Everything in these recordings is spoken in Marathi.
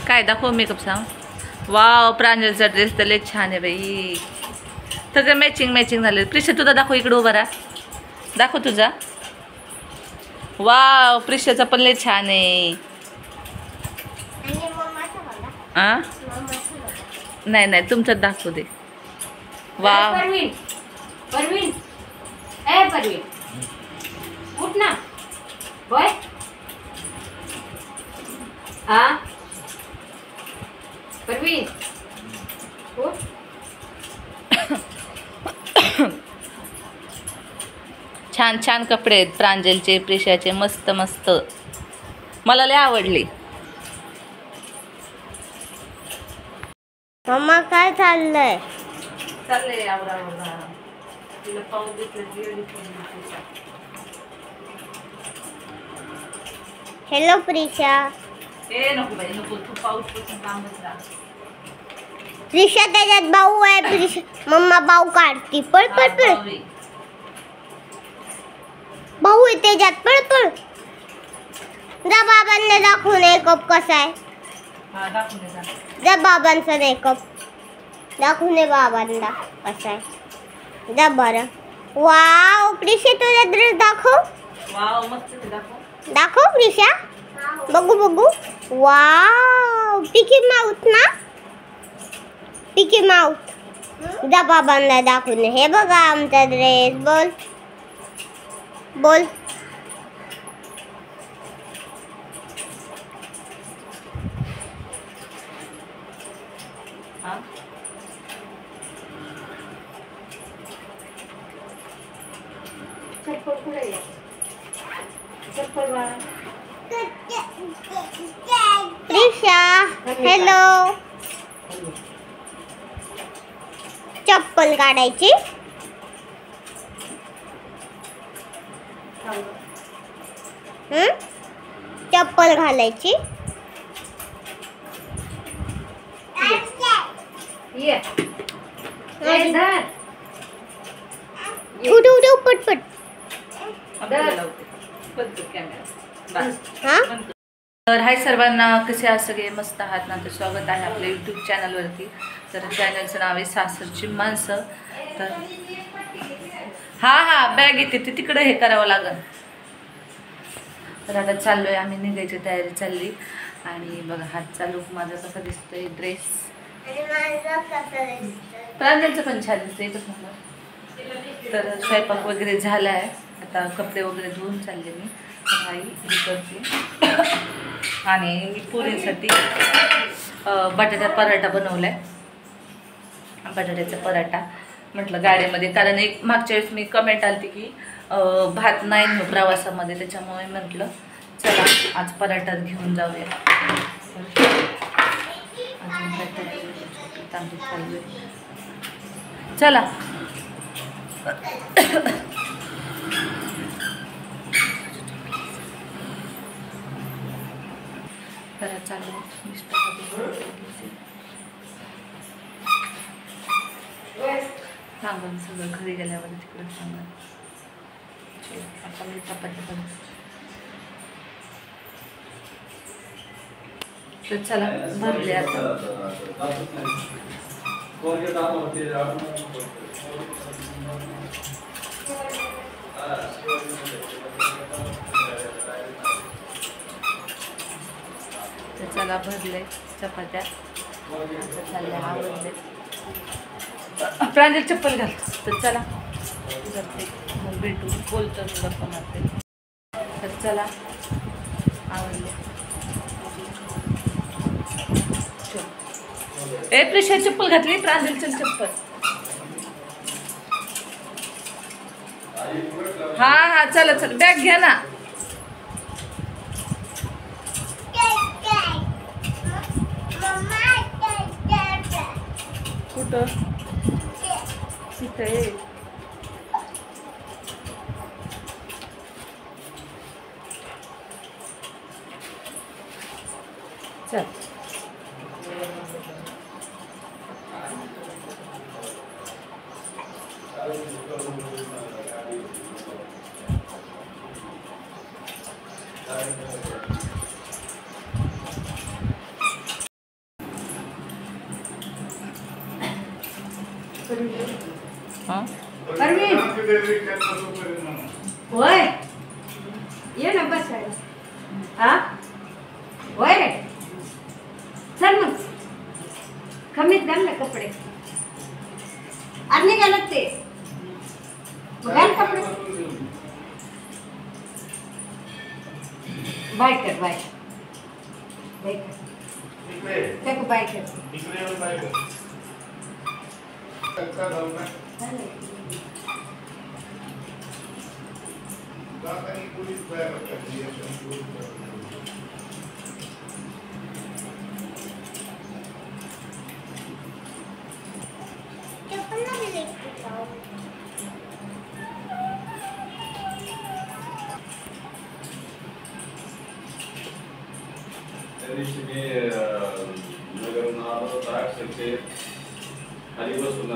काय दाखव मेकअप सांग. वाव, प्रांजलचा ड्रेस तर लय छान आहे बाई. सगळं मॅचिंग झाले. प्रिशा तुझा दाखव, इकडे उभा राहा. दाखव तुझा. वाव, प्रिशाचा पण लय छान आहे. आ नाही तुमच्यात दाखवू दे. वाव परवीन ए परवीन उठ ना बॉय. परवीन उठ. छान कपडे आहेत प्रांजलचे, प्रिशाचे. मस्त मला लय आवडली. मम्मा काय चाललंय? चाललंय आवरा. तिला पाऊस घेतलं. हॅलो प्रिशा. नको बाई नको, तू पाऊस पासून लांबच राहा. प्रिशा त्याच्यात भाऊ आहे. प्रिशा मम्मा भाऊ काढती. पळ भाऊ आहे त्याच्यात. पळ जा बाबांना दाखवून मेकअप कसा आहे. जा बाबांचा मेकअप दाखवून बाबांना कसा आहे. जा बरं. वाव प्रिशा तुझा ड्रेस दाखव. वाव मस्त दाखव प्रिशा. बघू. वाव पिकी माउथ ना. पिकी माउथ. जा बाबांना दाखवून. हे बघा आमचा ड्रेस. बोल. प्रिशा हॅलो. चप्पल काढायची. चप्पल घालायची. उठ पटपट. तर हाय सर्वांना, कसे आहात सगळे? मस्त आहात ना? तर स्वागत आहे आपल्या यूट्यूब चॅनलवरती. तर चॅनलचं नाव आहे सासरची माणसं. तर हा बॅग येते ते तिकडं हे करावं लागेल. तर आता चाललोय आम्ही, निघायची तयारी चालली. आणि बघा हात चालू माझा कसा दिसतोय ड्रेस. प्रांजलचं पण छान दिसतंय एकच नंबर. तर स्वयंपाक वगैरे झाला आहे. आता कपडे वगैरे धुवून चालले मी. आई हे करते. आणि मी पोरींसाठी बटाटा पराठा बनवला आहे. बटाट्याचा पराठा म्हटलं गाडीमध्ये, कारण एक मागच्या वेळेस मी कमेंट आली की भात नाही नेऊ प्रवासामध्ये, त्याच्यामुळे म्हटलं चला आज पराठाच घेऊन जाऊया. चला चालू सांगा सगळं घरी गेल्यावर तिकडे सांगा. आता मी चपाती बनवते. तर चला भरले आता. तर चला भरले चपात्या. आता चालल्या आवडले. प्रांजल चप्पल घाल. तर चला करते, मग भेटू, बोलतो गप्पा मारते. तर चला आवडले. ए प्रिशा चप्पल घातली, प्रांजलची चप्पल. हा चला बॅग घ्या ना. कुठं तिथे चल. हां परवीन होय ये ना बसायला हा होय रे चल मग खमीत घाल ना कपडे आणि घालत ते घाल कपडे बाय कर बाय बाय कर खाली बसून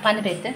पाणी प्यायचं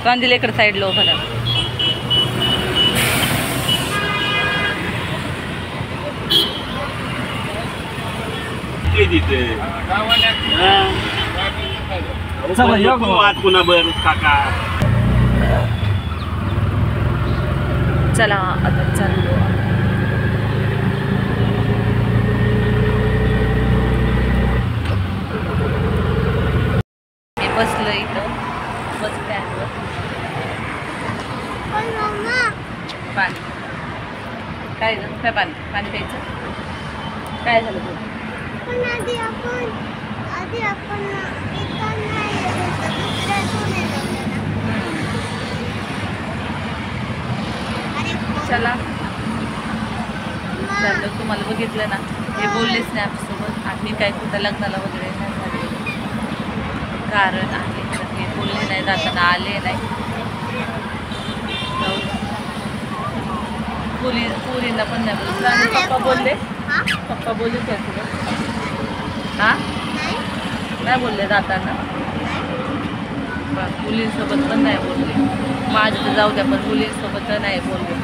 कांदिल इकडे साईडला उभा राहा चला आता चाललो मी बसलो इथं बस स्टँडवर पाणी काय झालं काय पाणी प्यायचं काय झालं बोल चला चाललं तुम्हाला बघितलं ना हे बोललेच नाही आपल्यासोबत आम्ही काय कुठं लग्नाला वगैरे नाही झाले कारण आहे हे बोलले नाही जाताना आले नाही पुरींना पण नाही बोलले आणि पप्पा बोलले त्यासोबत हां नाही बोलले जाताना मुलींसोबत पण नाही बोलले माझं तर जाऊ द्या पण मुलींसोबत तर नाही बोलले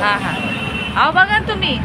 हां हां अहो बघा तुम्ही